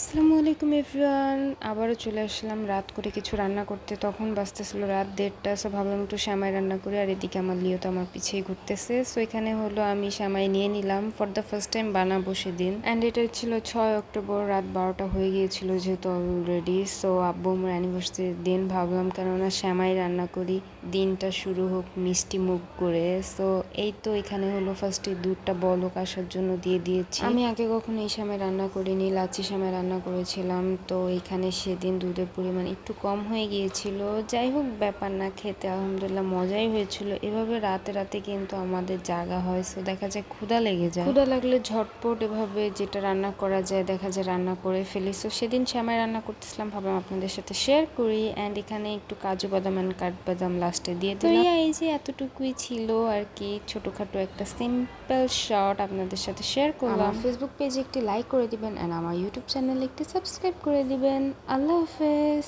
আসসালামু আলাইকুম এভরিওয়ান। আবারও চলে আসলাম রাত করে কিছু রান্না করতে। তখন বাজতেছিল রাত 1:30। সো ভাবলাম একটু সেমাই রান্না করি। আর এদিকে আমার লিও তো আমার পিছিয়ে ঘুরতেছে। সো এখানে হলো আমি সেমাই নিয়ে নিলাম, ফর দ্য ফার্স্ট টাইম বানাবো সেদিন। অ্যান্ড এটা ছিল 6 অক্টোবর, রাত 12টা হয়ে গিয়েছিল যেহেতু অলরেডি। সো আব্বু আমার অ্যানিভার্সারির দিন, ভাবলাম কেননা সেমাই রান্না করি, দিনটা শুরু হোক মিষ্টি মুখ করে। সো এই তো এখানে হলো ফার্স্টে দুধটা বলক আসার জন্য দিয়ে দিয়েছি। আমি আগে কখনো এই সেমাই রান্না করিনি, লাচ্ছি সেমাই রান্না করেছিলাম। তো এখানে সেদিন দুধের পরিমাণ একটু কম হয়ে গিয়েছিল। যাই হোক, ব্যাপার না, খেতে আলহামদুলিল্লাহ মজাই হয়েছিল। এভাবে রাতে রাতে কিন্তু আমাদের জাগা হয়। সো দেখা যায় ক্ষুধা লেগে যায়, ক্ষুধা লাগলে ঝটপট এভাবে যেটা রান্না করা যায় দেখা যায় রান্না করে ফেলি। সো সেদিন সেমাই রান্না করতেছিলাম, ভাবলাম আপনাদের সাথে শেয়ার করি। অ্যান্ড এখানে একটু কাজু বাদাম অ্যান্ড কাঠবাদাম লাস্টে দিয়ে দিলাম। তো এই যে এতটুকুই ছিল আর কি, ছোটখাটো একটা সিম্পল শট আপনাদের সাথে শেয়ার করলাম। আমার ফেসবুক পেজে একটি লাইক করে দিবেন অ্যান্ড আমার ইউটিউব চ্যানেলে একটি সাবস্ক্রাইব করে দিবেন। আল্লাহ হাফেজ।